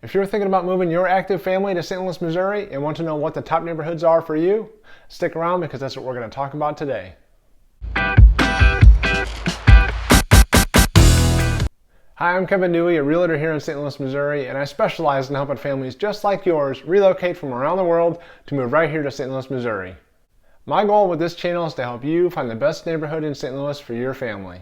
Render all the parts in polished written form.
If you're thinking about moving your active family to St. Louis, Missouri and want to know what the top neighborhoods are for you, stick around because that's what we're going to talk about today. Hi, I'm Kevin Duy, a realtor here in St. Louis, Missouri, and I specialize in helping families just like yours relocate from around the world to move right here to St. Louis, Missouri. My goal with this channel is to help you find the best neighborhood in St. Louis for your family.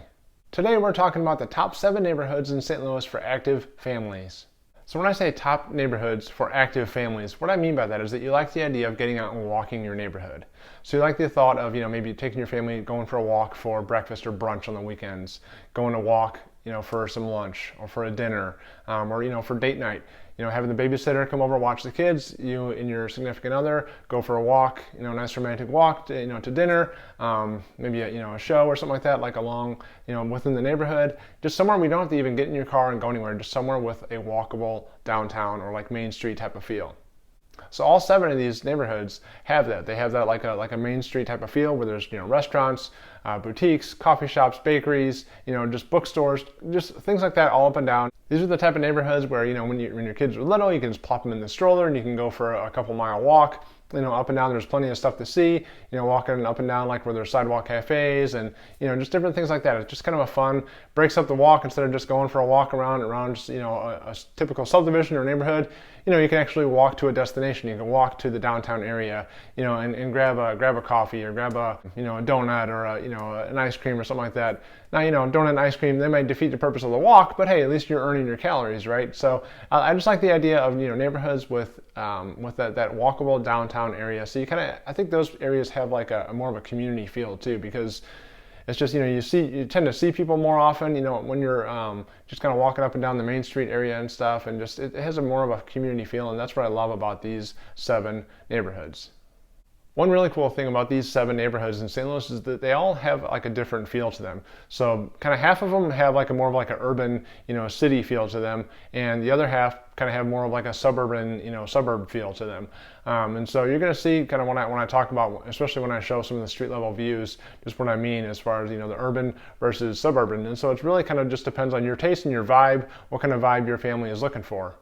Today we're talking about the top 7 neighborhoods in St. Louis for active families. So when I say top neighborhoods for active families, what I mean by that is that you like the idea of getting out and walking your neighborhood. So you like the thought of, maybe taking your family, going for a walk for breakfast or brunch on the weekends, going to walk, for some lunch or for a dinner, or, for date night. Having the babysitter come over, watch the kids, you and your significant other go for a walk, a nice romantic walk to, to dinner, maybe a show or something like that, like along, within the neighborhood, just somewhere we don't have to even get in your car and go anywhere, just somewhere with a walkable downtown or like Main Street type of feel. So all 7 of these neighborhoods have that. They have that like a Main Street type of feel where there's restaurants, boutiques, coffee shops, bakeries, just bookstores, just things like that all up and down. These are the type of neighborhoods where when your kids are little, you can just plop them in the stroller and you can go for a couple mile walk. Up and down, there's plenty of stuff to see, walking up and down like where there's sidewalk cafes and, just different things like that. It's just kind of a fun, breaks up the walk instead of just going for a walk around just, a typical subdivision or neighborhood. You can actually walk to a destination. You can walk to the downtown area, and grab a coffee or grab a donut or an ice cream or something like that. Now, donut and ice cream, they might defeat the purpose of the walk, but hey, at least you're earning your calories, right? So I just like the idea of, neighborhoods with that walkable downtown area. So I think those areas have like a more of a community feel too, because it's just, you tend to see people more often, when you're just kind of walking up and down the Main Street area and stuff, and just, it has a more of a community feel, and that's what I love about these 7 neighborhoods. One really cool thing about these 7 neighborhoods in St. Louis is that they all have like a different feel to them. So kind of half of them have like a more of like an urban, city feel to them, and the other half kind of have more of like a suburban, suburb feel to them. And so you're going to see kind of when I talk about, especially when I show some of the street level views, just what I mean as far as, the urban versus suburban. And so it's really kind of just depends on your taste and your vibe, what kind of vibe your family is looking for.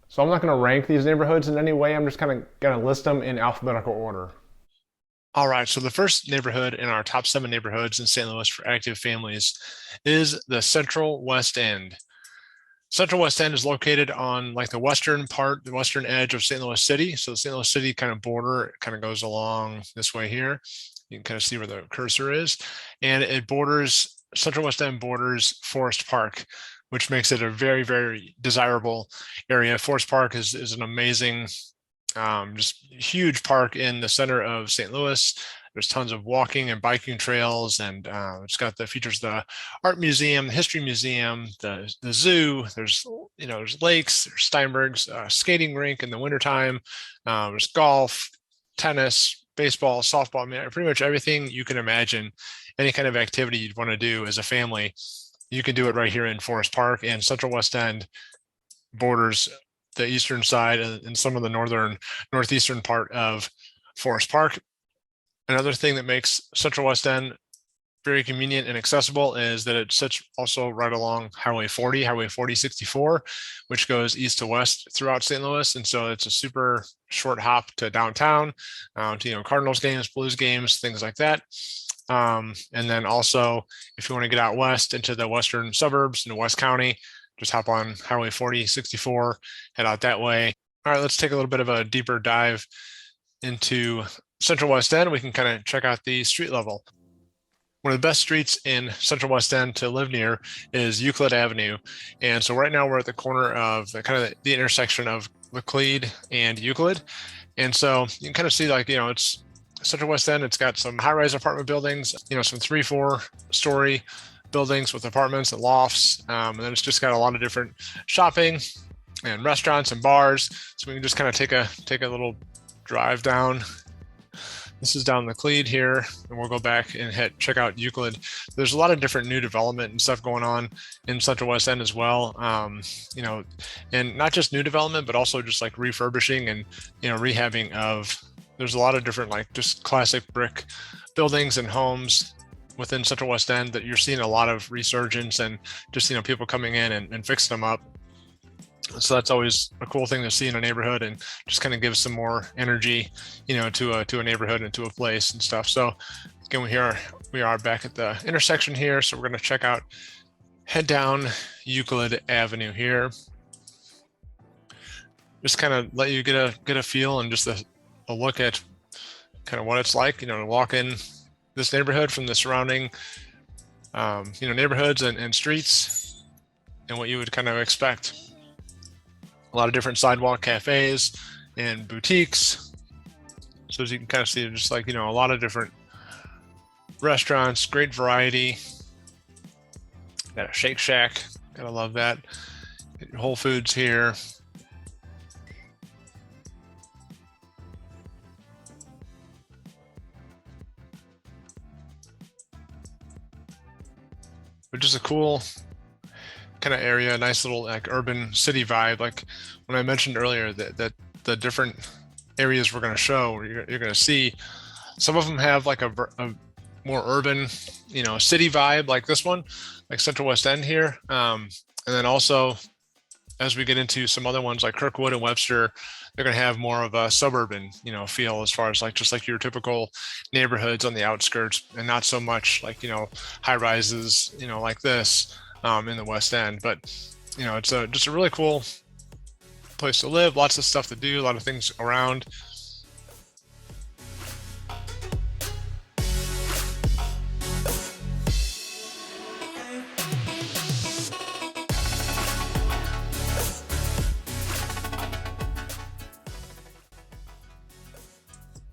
So I'm not going to rank these neighborhoods in any way. I'm just kind of going to list them in alphabetical order. All right, so the first neighborhood in our top 7 neighborhoods in St. Louis for active families is the Central West End. Central West End is located on like the western edge of St. Louis City. So the St. Louis City kind of border kind of goes along this way here. You can kind of see where the cursor is. And Central West End borders Forest Park, which makes it a very, very desirable area. Forest Park is an amazing just huge park in the center of St. Louis. There's tons of walking and biking trails, and it's got the features the art museum, the history museum, the zoo. There's there's lakes, there's Steinberg's skating rink in the wintertime. There's golf, tennis, baseball, softball. I mean, pretty much everything you can imagine, any kind of activity you'd want to do as a family, you can do it right here in Forest Park. And Central West End borders the eastern side and some of the northeastern part of Forest Park. Another thing that makes Central West End very convenient and accessible is that it sits also right along Highway 64, which goes east to west throughout St. Louis. And so it's a super short hop to downtown, to Cardinals games, Blues games, things like that. And then also, if you want to get out west into the western suburbs into West County, just hop on Highway 64, head out that way. All right, let's take a little bit of a deeper dive into Central West End. We can kind of check out the street level. One of the best streets in Central West End to live near is Euclid Avenue. And so right now we're at the corner of the intersection of Laclede and Euclid. And so you can kind of see it's Central West End. It's got some high-rise apartment buildings, some 3-4 story buildings with apartments and lofts, and then it's just got a lot of different shopping and restaurants and bars. So we can just kind of take a little drive down. This is down Laclede here, and we'll go back and check out Euclid. There's a lot of different new development and stuff going on in Central West End as well. And not just new development, but also just like refurbishing and rehabbing of. There's a lot of different just classic brick buildings and homes within Central West End that you're seeing a lot of resurgence and just people coming in and fixing them up. So that's always a cool thing to see in a neighborhood, and just kind of gives some more energy, to a neighborhood and to a place and stuff. So again, we are back at the intersection here. So we're going to head down Euclid Avenue here. Just kind of let you get a feel and just a look at kind of what it's like, to walk in this neighborhood from the surrounding, neighborhoods and streets, and what you would kind of expect. A lot of different sidewalk cafes and boutiques. So as you can kind of see, just like, a lot of different restaurants, great variety. Got a Shake Shack, gotta love that. Get your Whole Foods here. Which is a cool kind of area, nice little like urban city vibe. Like when I mentioned earlier that the different areas we're going to show, you're going to see, some of them have like a more urban, city vibe, like this one, like Central West End here. And then also, as we get into some other ones like Kirkwood and Webster, they're going to have more of a suburban, feel, as far as like just like your typical neighborhoods on the outskirts, and not so much like, high rises, like this in the West End. But it's just a really cool place to live. Lots of stuff to do, a lot of things around.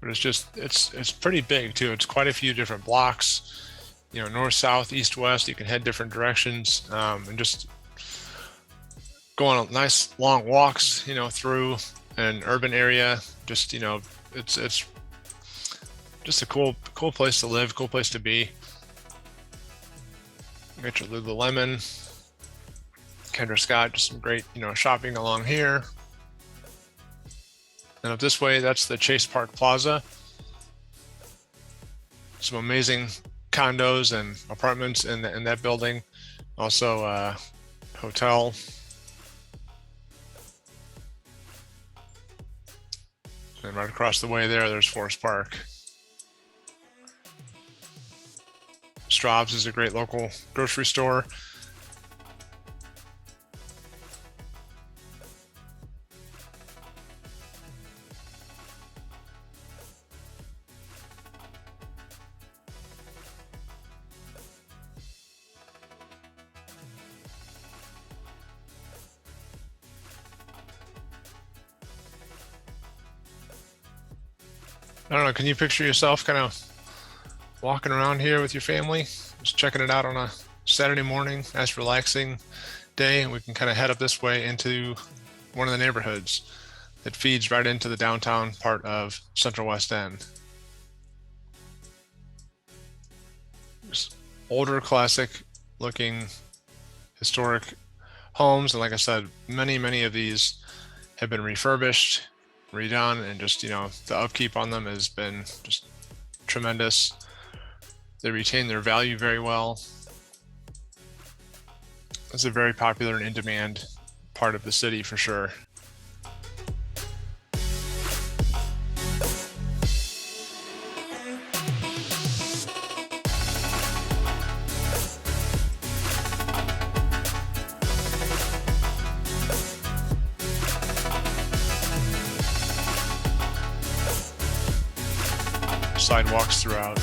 But it's pretty big too. It's quite a few different blocks, north, south, east, west. You can head different directions, and just go on nice long walks, through an urban area. Just, it's just a cool place to live, cool place to be. You got your Lululemon, Kendra Scott, just some great, shopping along here. And up this way, that's the Chase Park Plaza. Some amazing condos and apartments in that building. Also a hotel. And right across the way there's Forest Park. Straub's is a great local grocery store. I don't know, can you picture yourself kind of walking around here with your family, just checking it out on a Saturday morning, nice relaxing day, and we can kind of head up this way into one of the neighborhoods that feeds right into the downtown part of Central West End. Just older, classic looking historic homes, and like I said, many of these have been refurbished, redone, and just, the upkeep on them has been just tremendous. They retain their value very well. It's a very popular and in-demand part of the city for sure. Sidewalks throughout.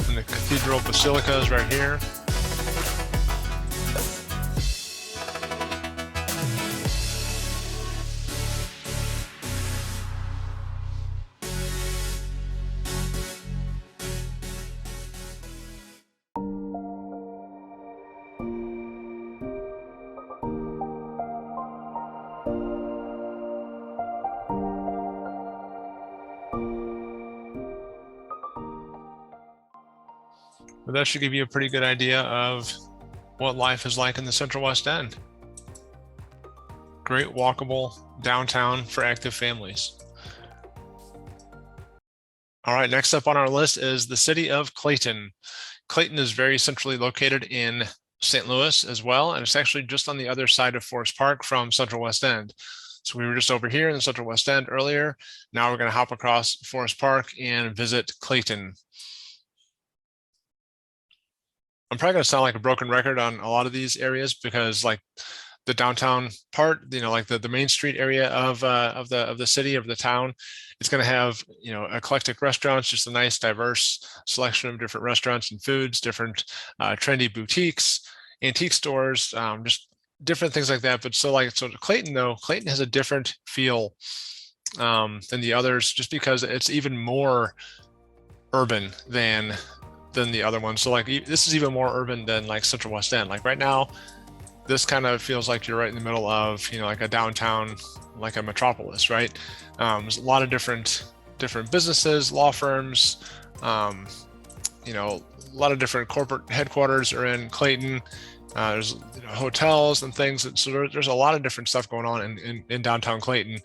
And the Cathedral Basilica is right here. But that should give you a pretty good idea of what life is like in the Central West End. great walkable downtown for active families. All right, next up on our list is the city of Clayton. Clayton is very centrally located in St. Louis as well, and it's actually just on the other side of Forest Park from Central West End. So we were just over here in the Central West End earlier. Now we're going to hop across Forest Park and visit Clayton. I'm probably going to sound like a broken record on a lot of these areas because like the downtown part, like the main street area of the city, of the town, it's going to have, eclectic restaurants, just a nice diverse selection of different restaurants and foods, different trendy boutiques, antique stores, just different things like that. But so Clayton, though, Clayton has a different feel than the others, just because it's even more urban than the other ones. So like this is even more urban than like Central West End. Like right now, this kind of feels like you're right in the middle of, like a downtown, like a metropolis, right? There's a lot of different businesses, law firms, a lot of different corporate headquarters are in Clayton. There's hotels and things. So there's a lot of different stuff going on in downtown Clayton.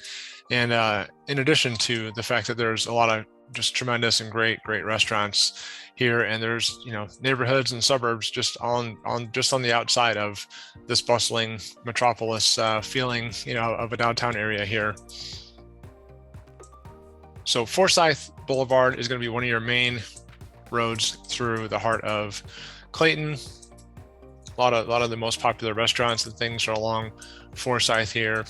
And in addition to the fact that there's a lot of just tremendous and great restaurants here, and there's neighborhoods and suburbs just on the outside of this bustling metropolis feeling of a downtown area here. So Forsyth Boulevard is going to be one of your main roads through the heart of Clayton. A lot of the most popular restaurants and things are along Forsyth here.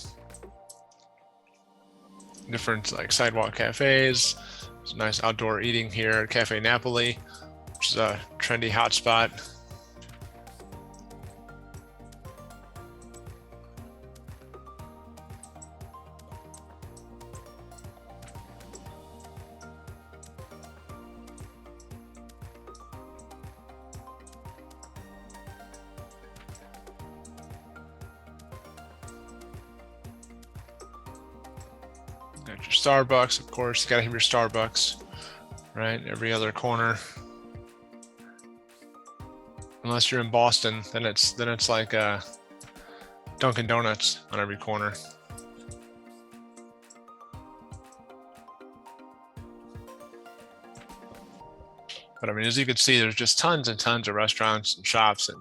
Different like sidewalk cafes. There's nice outdoor eating here at Cafe Napoli, which is a trendy hotspot. Got your Starbucks, of course. You gotta have your Starbucks, right? Every other corner. Unless you're in Boston, then it's like Dunkin' Donuts on every corner. But I mean, as you can see, there's just tons and tons of restaurants and shops and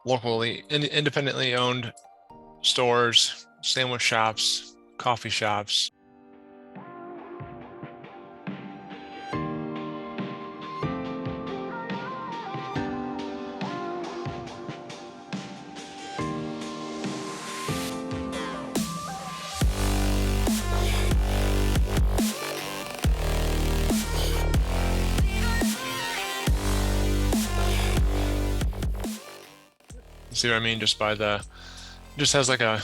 locally, independently owned stores, sandwich shops, coffee shops. See what I mean? Just has like a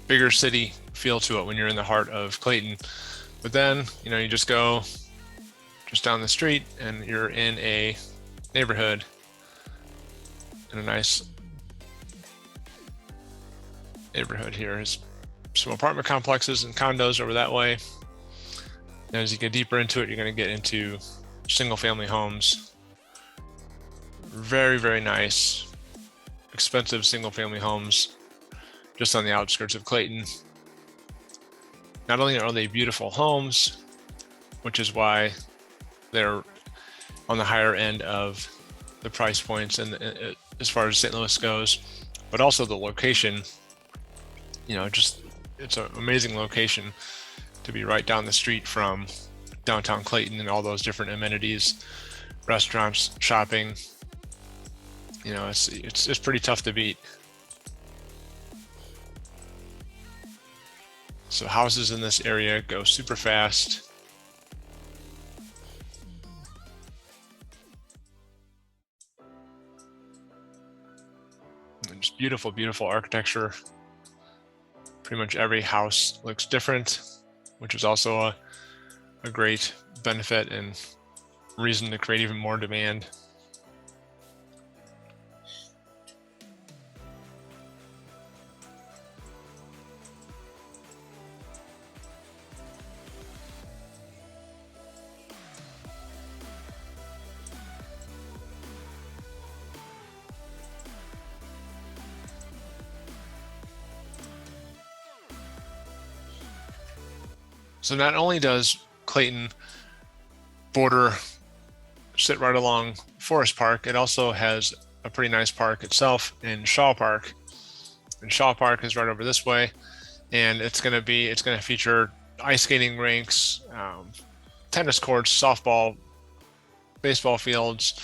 bigger city feel to it when you're in the heart of Clayton. But then, you just go just down the street and you're in a neighborhood in a nice neighborhood here. There's some apartment complexes and condos over that way. And as you get deeper into it, you're going to get into single family homes. Very, very nice, expensive single family homes just on the outskirts of Clayton. Not only are they beautiful homes, which is why they're on the higher end of the price points and as far as St. Louis goes, but also the location, it's an amazing location to be right down the street from downtown Clayton and all those different amenities, restaurants, shopping. It's pretty tough to beat. So houses in this area go super fast. And just beautiful, beautiful architecture. Pretty much every house looks different, which is also a great benefit and reason to create even more demand. So not only does Clayton border sit right along Forest Park, it also has a pretty nice park itself in Shaw Park. And Shaw Park is right over this way, and it's going to feature ice skating rinks, tennis courts, softball, baseball fields,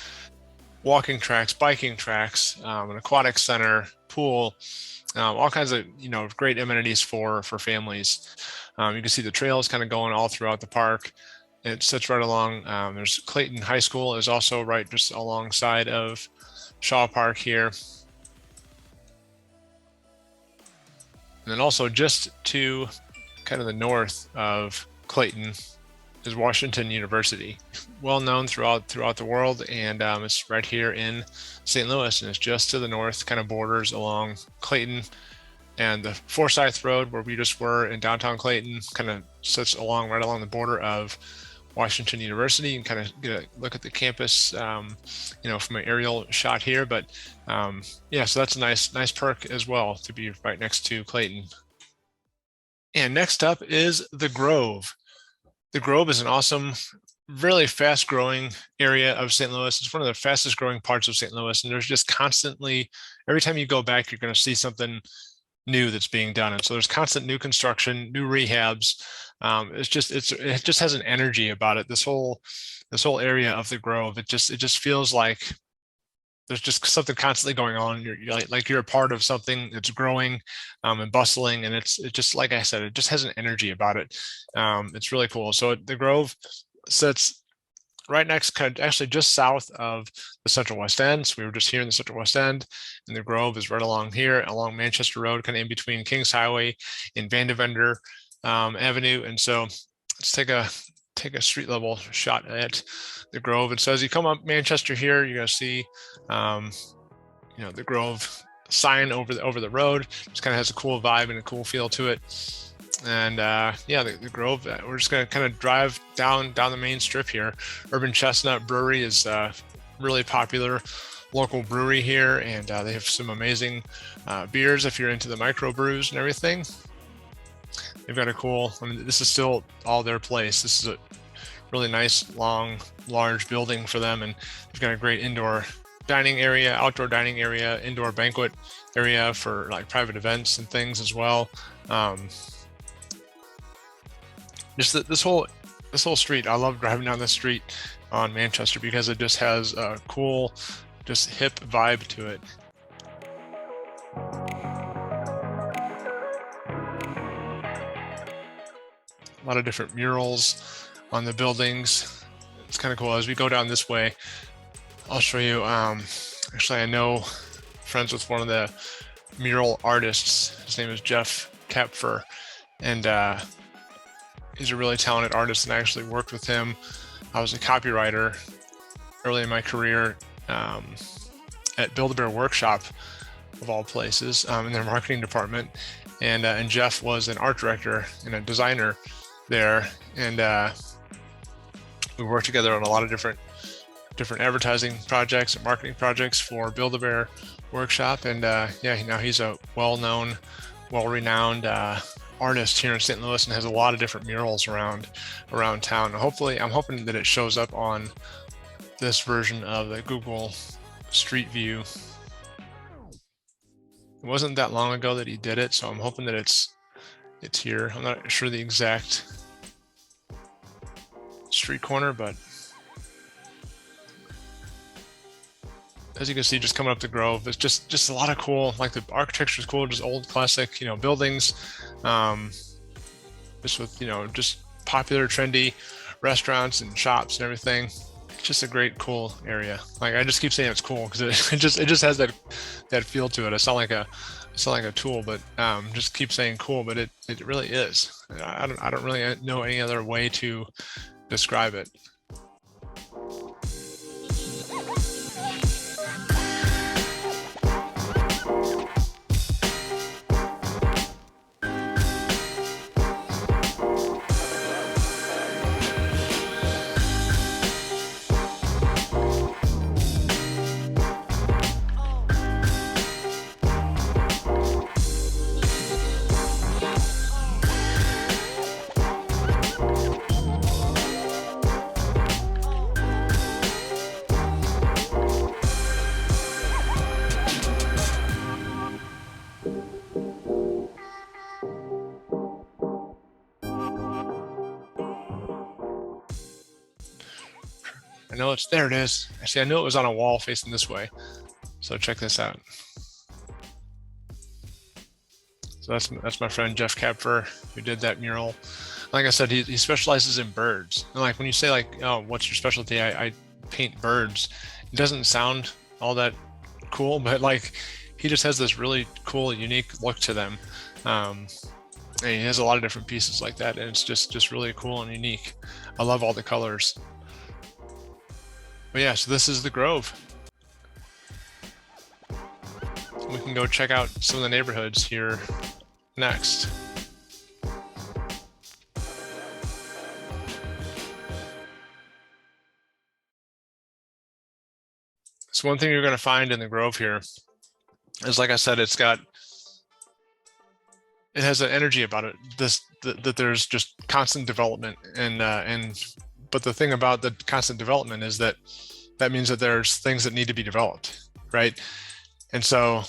walking tracks, biking tracks, an aquatic center, pool, all kinds of great amenities for families. You can see the trails kind of going all throughout the park. It sits right along. There's Clayton High School is also right just alongside of Shaw Park here. And then also just to kind of the north of Clayton is Washington University, well known throughout the world, and it's right here in St. Louis, and it's just to the north, kind of borders along Clayton, and the Forsyth Road where we just were in downtown Clayton kind of sits right along the border of Washington University. You can kind of get a look at the campus, from an aerial shot here. But yeah, so that's a nice perk as well to be right next to Clayton. And next up is the Grove. The Grove is an awesome, really fast growing area of St. Louis. It's one of the fastest growing parts of St. Louis. And there's just constantly, every time you go back, you're going to see something new that's being done. And so there's constant new construction, new rehabs. It just has an energy about it. This whole area of the Grove, it just feels like there's just something constantly going on. You're like you're a part of something that's growing and bustling, and it just, like I said, it just has an energy about it. It's really cool. So the Grove sits right next, kind of actually just south of the Central West End. So we were just here in the Central West End, and the Grove is right along here, along Manchester Road, kind of in between Kings Highway and Vandevender Avenue. And so let's take a street level shot at the Grove. And so as you come up Manchester here, you're gonna see, the Grove sign over the road. Just kind of has a cool vibe and a cool feel to it. And yeah, the Grove, we're just going to kind of drive down the main strip here. Urban Chestnut Brewery is a really popular local brewery here, and they have some amazing beers if you're into the microbrews and everything. They've got this is still all their place. This is a really nice, long, large building for them, and they've got a great indoor dining area, outdoor dining area, indoor banquet area for like private events and things as well. Just this whole street, I love driving down this street on Manchester because it just has a cool, just hip vibe to it. A lot of different murals on the buildings. It's kind of cool. As we go down this way, I'll show you. Actually, I know friends with one of the mural artists. His name is Jeff Kapfer, and he's a really talented artist, and I actually worked with him. I was a copywriter early in my career at Build-A-Bear Workshop, of all places, in their marketing department. And Jeff was an art director and a designer there. And we worked together on a lot of different advertising projects and marketing projects for Build-A-Bear Workshop. And yeah, now he's a well-known, well-renowned artist here in St. Louis, and has a lot of different murals around town. I'm hoping that it shows up on this version of the Google Street View. It wasn't that long ago that he did it, so I'm hoping that it's here. I'm not sure the exact street corner, but as you can see, just coming up the Grove, it's just a lot of cool, like the architecture is cool, just old classic, buildings, just with, just popular, trendy restaurants and shops and everything. It's just a great, cool area. Like, I just keep saying it's cool because it just has that feel to it. It's not like a tool, but just keep saying cool, but it really is. I don't really know any other way to describe it. know it's there. It is. Actually, I knew it was on a wall facing this way. So check this out. So that's my friend Jeff Kapfer, who did that mural. Like I said, he specializes in birds. And like when you say like, oh, what's your specialty? I paint birds. It doesn't sound all that cool, but like he just has this really cool, unique look to them. And he has a lot of different pieces like that, and it's just really cool and unique. I love all the colors. But yeah, so this is the Grove. We can go check out some of the neighborhoods here next. So one thing you're going to find in the Grove here is, like I said, it has an energy about it. That there's just constant development, but the thing about the constant development is that means that there's things that need to be developed, right? And so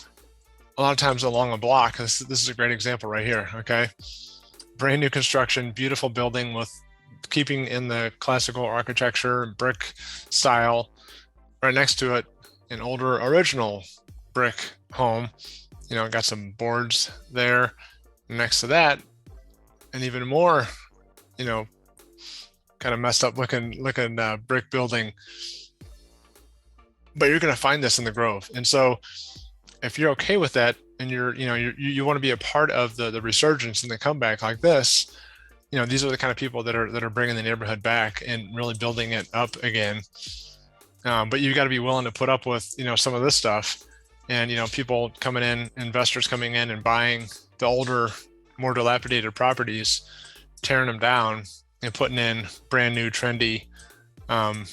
a lot of times along a block, this is a great example right here. Okay, brand new construction, beautiful building with keeping in the classical architecture, brick style. Right next to it, an older original brick home. You know, got some boards there. Next to that, an even more, you know, kind of messed up looking brick building. But you're going to find this in the Grove. And so if you're okay with that, and you want to be a part of the resurgence and the comeback like this, you know, these are the kind of people that are bringing the neighborhood back and really building it up again. But you got to be willing to put up with, you know, some of this stuff, and, you know, people coming in, investors coming in and buying the older, more dilapidated properties, tearing them down and putting in brand new, trendy,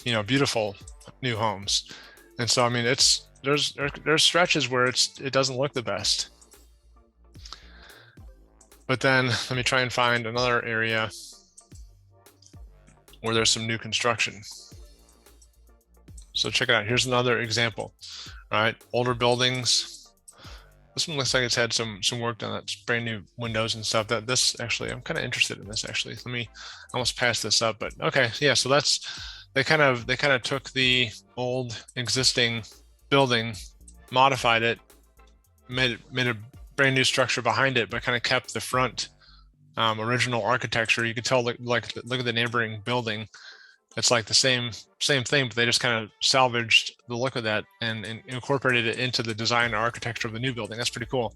you know, beautiful new homes. And so, I mean, there's stretches where it doesn't look the best. But then let me try and find another area where there's some new construction. So check it out. Here's another example. All right, older buildings. This one looks like it's had some work done. That's brand new windows and stuff. This actually, I'm kind of interested in this actually. Let me almost pass this up, but okay, yeah. So they kind of took the old existing building, modified it, made a brand new structure behind it, but kind of kept the front original architecture. You could tell, look at the neighboring building. It's like the same thing, but they just kind of salvaged the look of that and incorporated it into the design and architecture of the new building. That's pretty cool.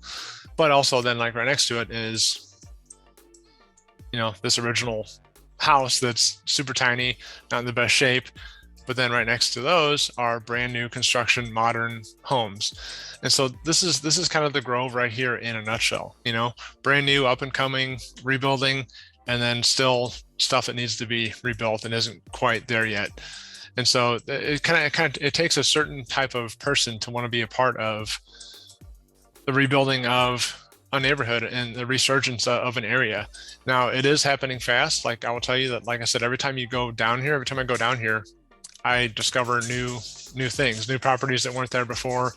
But also then, like right next to it is, you know, this original house that's super tiny, not in the best shape. But then right next to those are brand new construction, modern homes. And so this is kind of the Grove right here in a nutshell. You know, brand new, up and coming, rebuilding, and then still stuff that needs to be rebuilt and isn't quite there yet. And so it takes a certain type of person to want to be a part of the rebuilding of a neighborhood and the resurgence of an area. Now, it is happening fast. Like, I will tell you that, like I said, every time I go down here, I discover new things, new properties that weren't there before.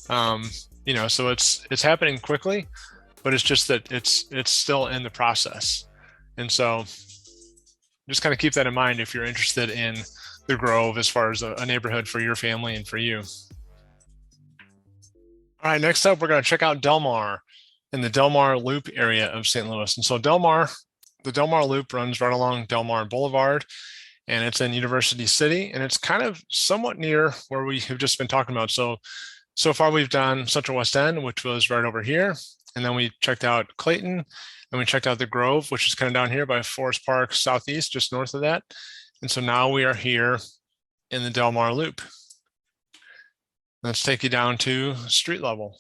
You know, so it's happening quickly, but it's just that it's still in the process. And so just kind of keep that in mind if you're interested in the Grove as far as a neighborhood for your family and for you. All right, next up, we're going to check out Delmar in the Delmar Loop area of St. Louis. And so the Delmar Loop runs right along Delmar Boulevard, and it's in University City, and it's kind of somewhat near where we have just been talking about. So far we've done Central West End, which was right over here. And then we checked out Clayton, and we checked out the Grove, which is kind of down here by Forest Park Southeast, just north of that. And so now we are here in the Delmar Loop. Let's take you down to street level.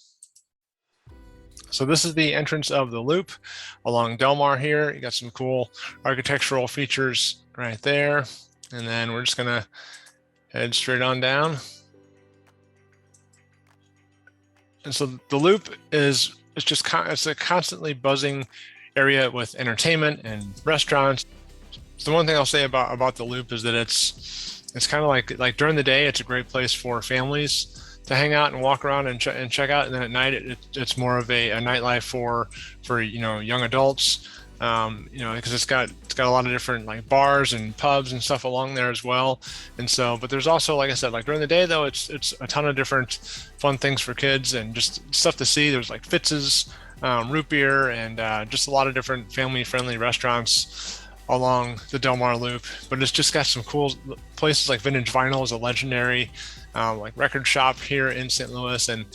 So this is the entrance of the loop along Delmar here. You got some cool architectural features right there. And then we're just gonna head straight on down. And so the loop it's a constantly buzzing area with entertainment and restaurants. So the one thing I'll say about the loop is that it's kind of like during the day, it's a great place for families hang out and walk around and check out. And then at night, it's more of a nightlife for young adults. Because it's got a lot of different like bars and pubs and stuff along there as well. And so, but there's also, like I said, like during the day though, it's a ton of different fun things for kids and just stuff to see. There's like Fitz's, root beer, and just a lot of different family-friendly restaurants along the Delmar Loop. But it's just got some cool places like Vintage Vinyl is a legendary like record shop here in St. Louis, and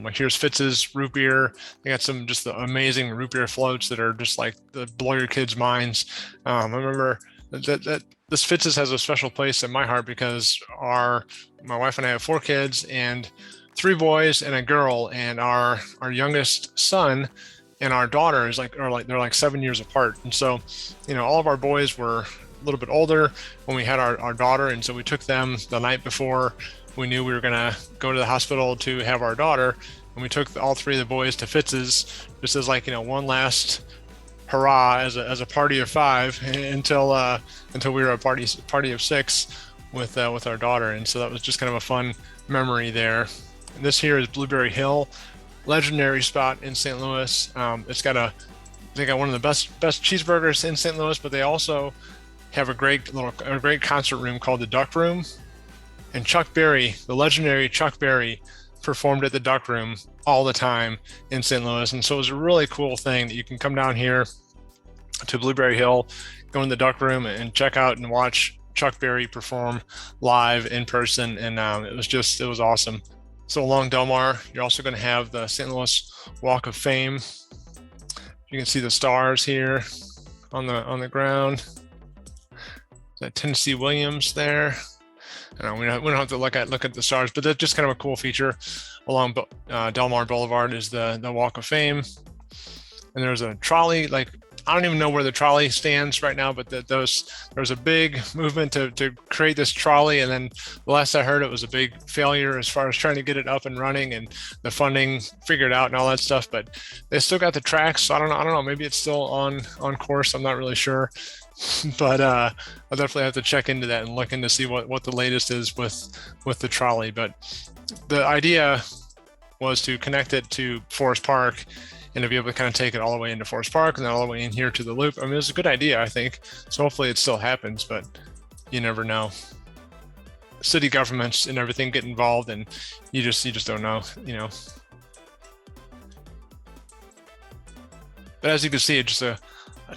like here's Fitz's root beer. They got some just the amazing root beer floats that are just like blow your kids' minds. I remember that this Fitz's has a special place in my heart because my wife and I have 4 kids and 3 boys and a girl, and our youngest son and our daughter they're like 7 years apart. And so, all of our boys were a little bit older when we had our daughter, and so we took them the night before we knew we were gonna go to the hospital to have our daughter, and we took all 3 of the boys to Fitz's just as like one last hurrah as a party of 5 until we were a party of 6 with our daughter. And so that was just kind of a fun memory there. And this here is Blueberry Hill, legendary spot in St. Louis. They got one of the best cheeseburgers in St. Louis, but they also have a great concert room called the Duck Room. And Chuck Berry, the legendary Chuck Berry, performed at the Duck Room all the time in St. Louis. And so it was a really cool thing that you can come down here to Blueberry Hill, go in the Duck Room and check out and watch Chuck Berry perform live in person. And it was awesome. So along Delmar, you're also going to have the St. Louis Walk of Fame. You can see the stars here on the ground. That Tennessee Williams there. We don't have to look at the stars, but that's just kind of a cool feature. Along Delmar Boulevard is the Walk of Fame, and there's a trolley. Like I don't even know where the trolley stands right now, but there was a big movement to create this trolley, and then the last I heard, it was a big failure as far as trying to get it up and running and the funding figured out and all that stuff. But they still got the tracks. So I don't know. Maybe it's still on course. I'm not really sure. But I'll definitely have to check into that and look into see what the latest is with the trolley. But the idea was to connect it to Forest Park and to be able to kind of take it all the way into Forest Park and then all the way in here to the loop. I mean, it was a good idea, I think. So hopefully it still happens, but you never know. City governments and everything get involved, and you just don't know, But as you can see, it's just a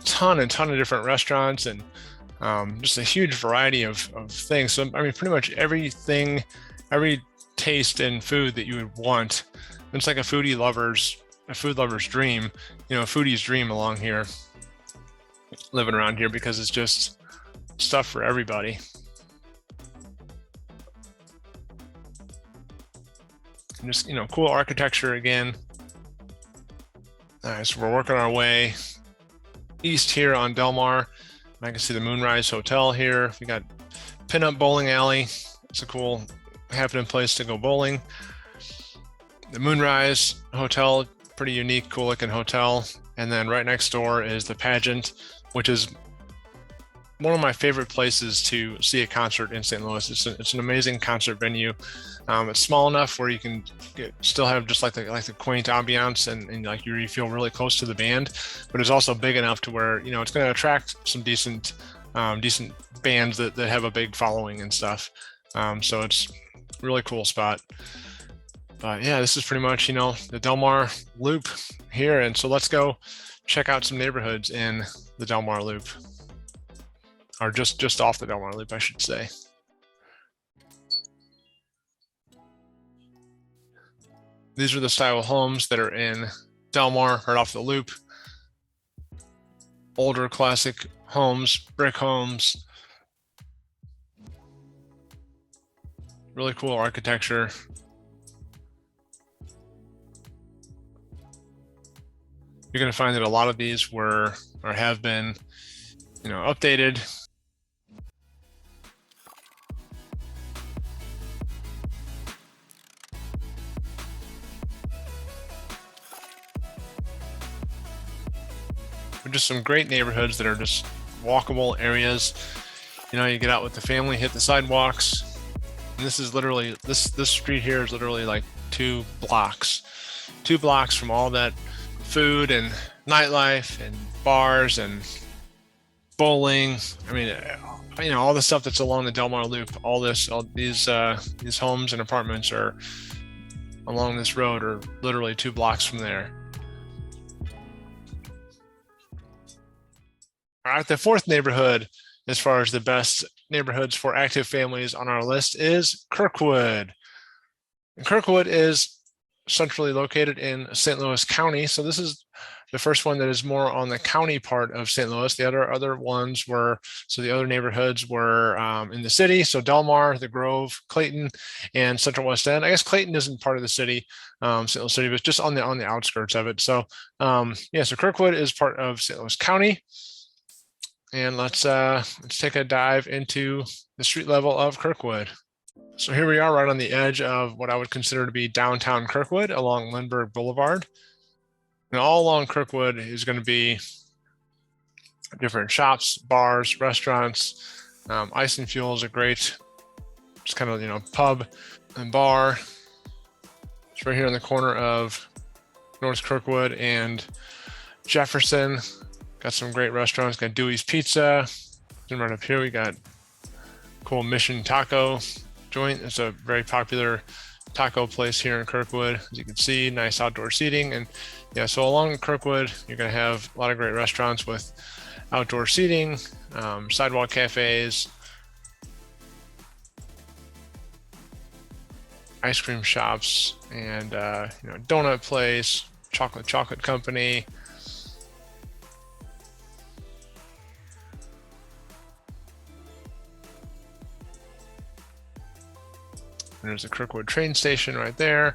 ton of different restaurants and just a huge variety of things. So I mean, pretty much everything, every taste in food that you would want. It's like a food lover's dream, a foodie's dream along here, living around here, because it's just stuff for everybody. And just, cool architecture again. All right, so we're working our way east here on Delmar. I can see the Moonrise Hotel here. We got Pinup Bowling Alley. It's a cool happening place to go bowling. The Moonrise Hotel, pretty unique, cool looking hotel. And then right next door is the Pageant, which is one of my favorite places to see a concert in St. Louis. It's an amazing concert venue. It's small enough where you can still have just like the quaint ambiance and like you feel really close to the band, but it's also big enough to where it's going to attract some decent bands that have a big following and stuff. So it's a really cool spot. But yeah, this is pretty much the Delmar Loop here, and so let's go check out some neighborhoods in the Delmar Loop, or just off the Delmar Loop, I should say. These are the style of homes that are in Delmar, right off the loop. Older classic homes, brick homes. Really cool architecture. You're going to find that a lot of these were or have been, updated. Just some great neighborhoods that are just walkable areas. You get out with the family, hit the sidewalks, And this is literally, this street here is literally like 2 blocks from all that food and nightlife and bars and bowling. I mean, all the stuff that's along the Delmar Loop. All these homes and apartments are along this road, are literally 2 blocks from there. All right, the fourth neighborhood, as far as the best neighborhoods for active families on our list, is Kirkwood. And Kirkwood is centrally located in St. Louis County. So this is the first one that is more on the county part of St. Louis. The other ones were, so the other neighborhoods were in the city. So Delmar, the Grove, Clayton, and Central West End. I guess Clayton isn't part of the city, St. Louis City, but it's just on the outskirts of it. So so Kirkwood is part of St. Louis County. And let's take a dive into the street level of Kirkwood. So here we are right on the edge of what I would consider to be downtown Kirkwood along Lindbergh Boulevard. And all along Kirkwood is going to be different shops, bars, restaurants. Ice and Fuel is a great, just kind of, pub and bar. It's right here in the corner of North Kirkwood and Jefferson. Got some great restaurants. Got Dewey's Pizza. And right up here, we got cool Mission Taco joint. It's a very popular taco place here in Kirkwood. As you can see, nice outdoor seating. And so along Kirkwood, you're going to have a lot of great restaurants with outdoor seating, sidewalk cafes, ice cream shops, and donut place, chocolate company. And there's the Kirkwood train station right there.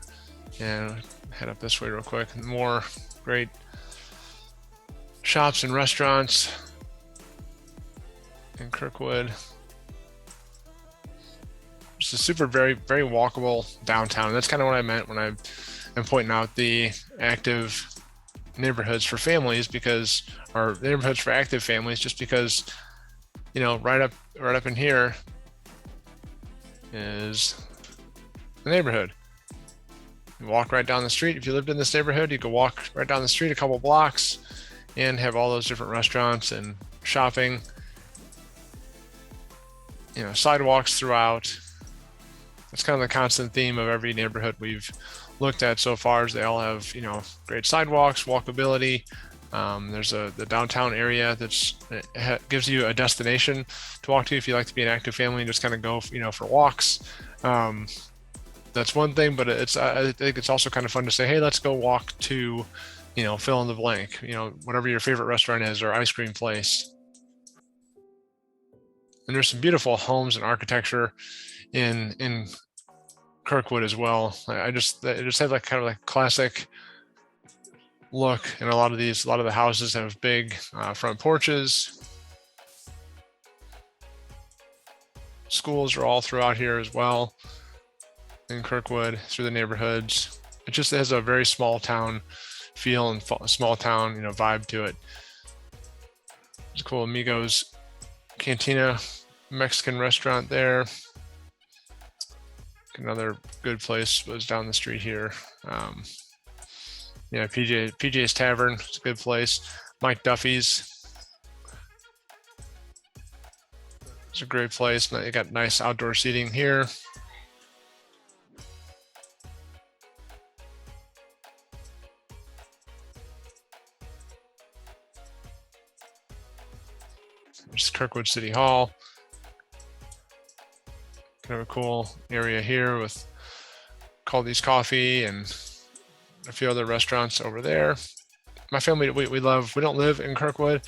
And head up this way real quick. More great shops and restaurants in Kirkwood. It's a very, very walkable downtown. That's kind of what I meant when I'm pointing out the active neighborhoods for families, or neighborhoods for active families, just because, right up in here is the neighborhood. You walk right down the street. If you lived in this neighborhood, you could walk right down the street a couple blocks and have all those different restaurants and shopping, sidewalks throughout. That's kind of the constant theme of every neighborhood we've looked at so far, is they all have, great sidewalks, walkability. There's the downtown area that gives you a destination to walk to if you like to be an active family and just kind of go, for walks. That's one thing, but I think it's also kind of fun to say, hey, let's go walk to, fill in the blank, whatever your favorite restaurant is or ice cream place. And there's some beautiful homes and architecture in Kirkwood as well. It just has like kind of like classic look, and a lot of the houses have big front porches. Schools are all throughout here as well in Kirkwood, through the neighborhoods. It just has a very small town feel and small town, vibe to it. It's a cool Amigos Cantina Mexican restaurant there. Another good place was down the street here. PJ's Tavern, it's a good place. Mike Duffy's, it's a great place. You got nice outdoor seating here. There's Kirkwood City Hall. Kind of a cool area here with Caldy's Coffee and a few other restaurants over there. My family, we don't live in Kirkwood,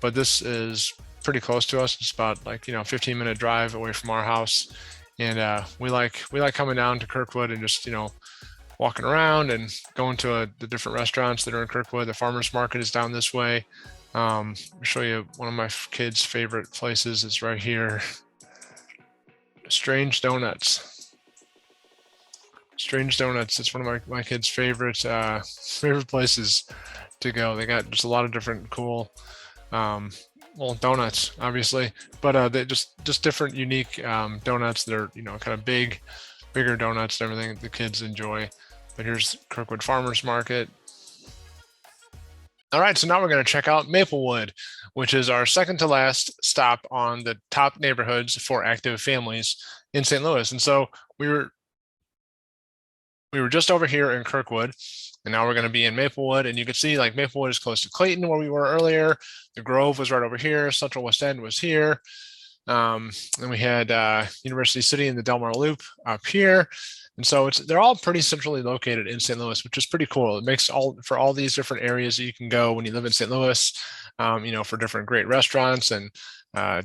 but this is pretty close to us. It's about 15-minute drive away from our house. And we like coming down to Kirkwood and just, walking around and going to the different restaurants that are in Kirkwood. The farmers market is down this way. I'll show you one of my kids' favorite places. It's right here. Strange Donuts. Strange Donuts. It's one of my kids' favorite places to go. They got just a lot of different cool well, donuts, obviously, but they just different, unique donuts. They're kind of bigger donuts and everything that the kids enjoy. But here's Kirkwood Farmers Market. All right, so now we're going to check out Maplewood, which is our second to last stop on the top neighborhoods for active families in St. Louis. And so we were just over here in Kirkwood, and now we're going to be in Maplewood. And you can see like Maplewood is close to Clayton, where we were earlier. The Grove was right over here. Central West End was here. And we had University City and the Delmar Loop up here. And so they're all pretty centrally located in St. Louis, which is pretty cool. It makes for all these different areas that you can go when you live in St. Louis, for different great restaurants and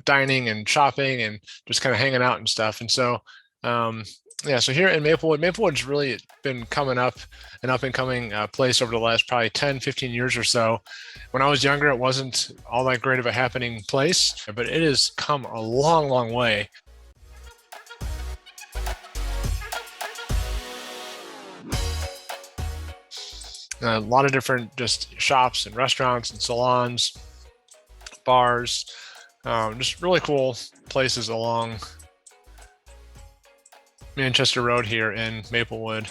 dining and shopping and just kind of hanging out and stuff. And so, yeah, so here in Maplewood's really been coming up, an up and coming place over the last probably 10, 15 years or so. When I was younger, it wasn't all that great of a happening place, but it has come a long, long way. A lot of different just shops and restaurants and salons, bars, just really cool places along Manchester Road here in Maplewood.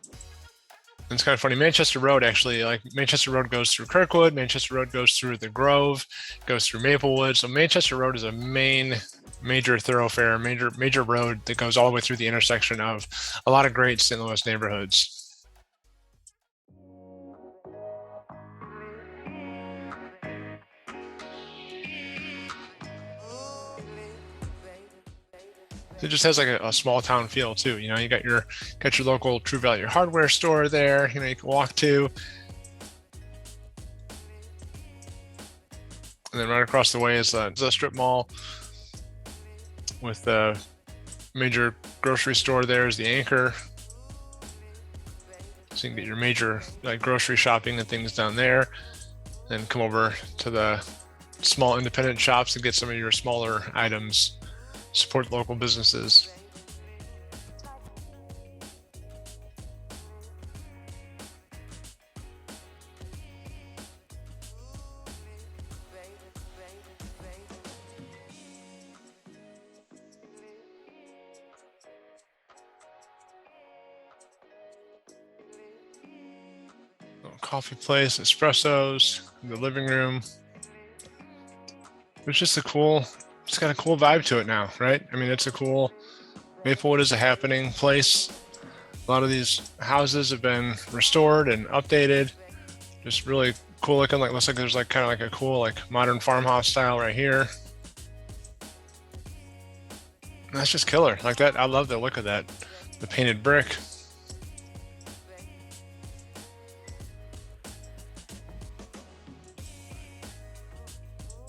And it's kind of funny. Manchester Road actually, like Manchester Road goes through Kirkwood, Manchester Road goes through the Grove, goes through Maplewood. So Manchester Road is a major thoroughfare, major road that goes all the way through the intersection of a lot of great St. Louis neighborhoods. It just has like a small town feel too. You got your local True Value hardware store there. You can walk to, and then right across the way is the strip mall with the major grocery store. There is the Anchor, so you can get your major grocery shopping and things down there. Then come over to the small independent shops and get some of your smaller items. Support local businesses. Coffee place, espressos, the living room. It's just it's got a cool vibe to it now, right? I mean, Maplewood is a happening place. A lot of these houses have been restored and updated. Just really cool looking. Looks like there's kind of like a cool modern farmhouse style right here. And that's just killer. Like that, I love the look of that. The painted brick.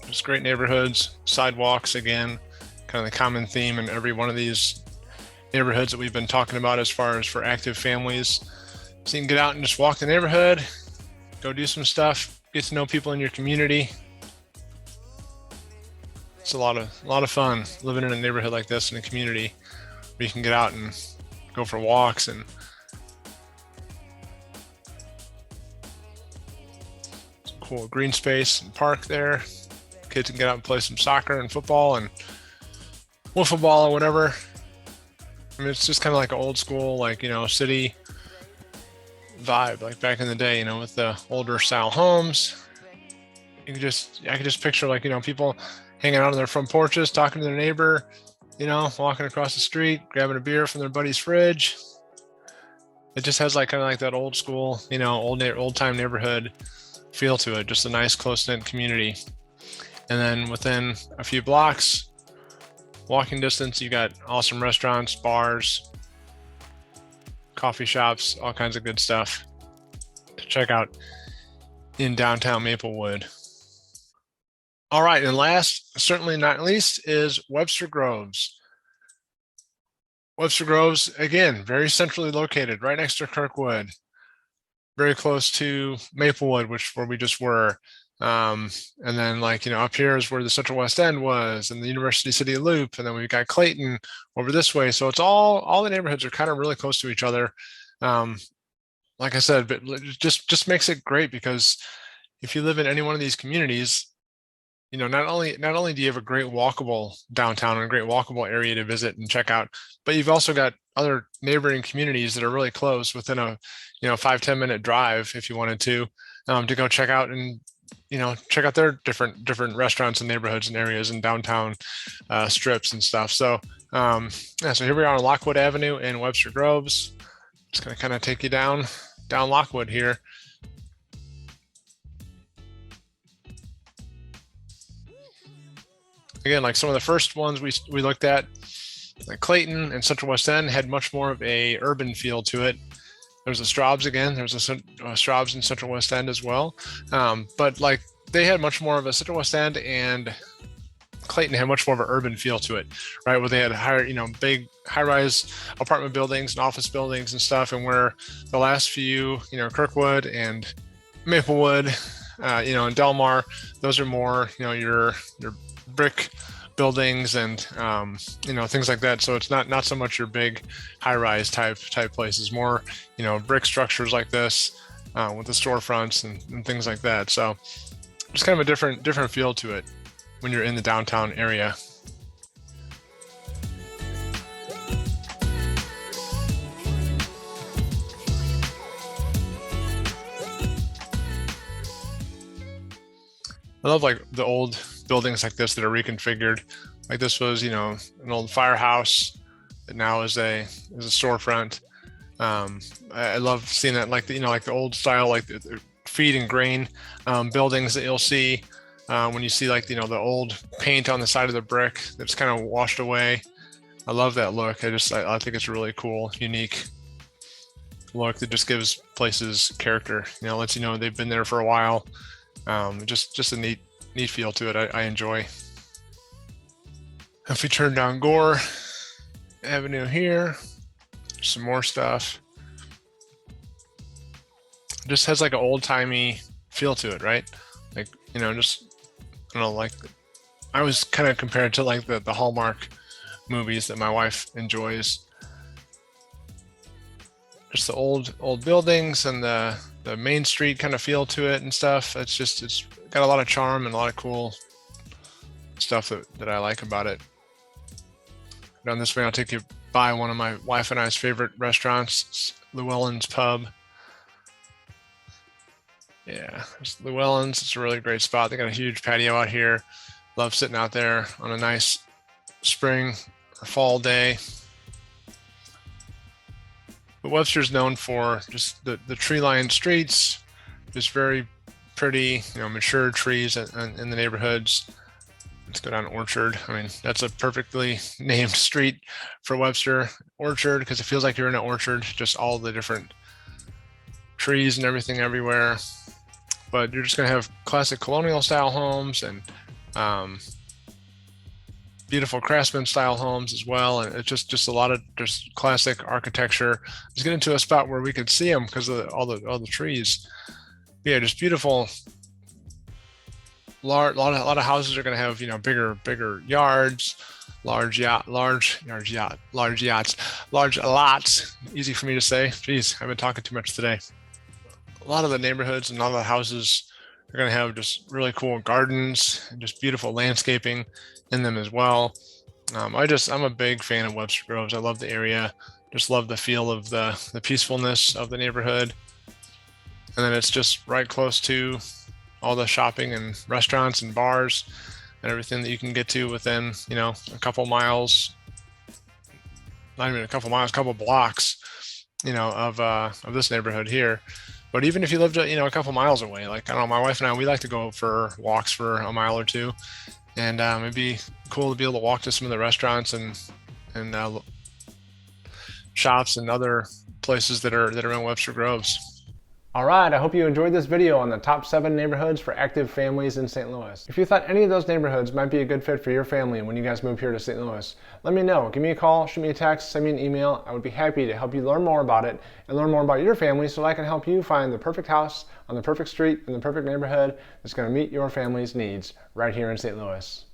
Just great neighborhoods, sidewalks again, kind of the common theme in every one of these neighborhoods that we've been talking about as far as for active families. So you can get out and just walk the neighborhood, go do some stuff, get to know people in your community. It's a lot of fun living in a neighborhood like this in a community where you can get out and go for walks and some cool green space and park there. Kids can get out and play some soccer and football and wiffle ball or whatever. I mean, it's just kind of like an old school, city vibe, like back in the day, with the older style homes. I could just picture people hanging out on their front porches, talking to their neighbor, walking across the street, grabbing a beer from their buddy's fridge. It just has kind of that old school, old time neighborhood feel to it. Just a nice close knit community. And then within a few blocks, walking distance, you got awesome restaurants, bars, coffee shops, all kinds of good stuff to check out in downtown Maplewood. All right, and last, certainly not least, is Webster Groves. Webster Groves, again, very centrally located, right next to Kirkwood, very close to Maplewood, where we just were. And then up here is where the Central West End was and the University City Loop. And then we've got Clayton over this way. So it's all the neighborhoods are kind of really close to each other. Like I said, but just makes it great because if you live in any one of these communities, not only do you have a great walkable downtown and a great walkable area to visit and check out, but you've also got other neighboring communities that are really close within a 5-10 minute drive if you wanted to go check out and check out their different restaurants and neighborhoods and areas and downtown strips and stuff. So so here we are on Lockwood Avenue in Webster Groves. Just going to kind of take you down Lockwood here. Again, like some of the first ones we looked at, like Clayton and Central West End, had much more of a urban feel to it. There's a Straub's again. There's a Straub's in Central West End as well. But like they had much more of a Central West End, and Clayton had much more of an urban feel to it, right? Where they had higher, big high-rise apartment buildings and office buildings and stuff. And where the last few, Kirkwood and Maplewood, and Delmar, those are more, your brick buildings and things like that. So it's not so much your big high-rise type places, more brick structures like this with the storefronts and things like that. So just kind of a different feel to it when you're in the downtown area. I love like the old buildings like this that are reconfigured. Like this was, an old firehouse that now is a storefront. I love seeing that, like the old style, like the feed and grain buildings that you'll see when you see like the old paint on the side of the brick that's kind of washed away. I love that look. I think it's a really cool, unique look that just gives places character. Lets you know they've been there for a while. Just a neat feel to it. I enjoy. If we turn down Gore Avenue here, some more stuff. Just has like an old-timey feel to it, right? Like, like I was kind of compared to like the Hallmark movies that my wife enjoys. Just the old buildings and the Main Street kind of feel to it and stuff. It's got a lot of charm and a lot of cool stuff that I like about it. Down this way, I'll take you by one of my wife and I's favorite restaurants, Llewellyn's Pub. Yeah, it's Llewellyn's. It's a really great spot. They got a huge patio out here. Love sitting out there on a nice spring or fall day. But Webster's known for just the tree-lined streets, just very pretty, mature trees in the neighborhoods. Let's go down Orchard. I mean, that's a perfectly named street for Webster, Orchard, because it feels like you're in an orchard, just all the different trees and everything everywhere. But you're just going to have classic colonial style homes and beautiful craftsman style homes as well. And it's just a lot of just classic architecture. Let's get into a spot where we could see them because of all the trees. Yeah, just beautiful. Lot of houses are going to have bigger yards, large lots. Easy for me to say. Geez, I've been talking too much today. A lot of the neighborhoods and all the houses are going to have just really cool gardens and just beautiful landscaping in them as well. I'm a big fan of Webster Groves. I love the area. Just love the feel of the peacefulness of the neighborhood. And then it's just right close to all the shopping and restaurants and bars and everything that you can get to within, a couple miles, not even a couple miles, a couple blocks, of this neighborhood here. But even if you lived, a couple miles away, like, I don't know, my wife and I, we like to go for walks for a mile or two. And it'd be cool to be able to walk to some of the restaurants and shops and other places that are in Webster Groves. All right, I hope you enjoyed this video on the top 7 neighborhoods for active families in St. Louis. If you thought any of those neighborhoods might be a good fit for your family when you guys move here to St. Louis, let me know. Give me a call, shoot me a text, send me an email. I would be happy to help you learn more about it and learn more about your family so I can help you find the perfect house on the perfect street in the perfect neighborhood that's going to meet your family's needs right here in St. Louis.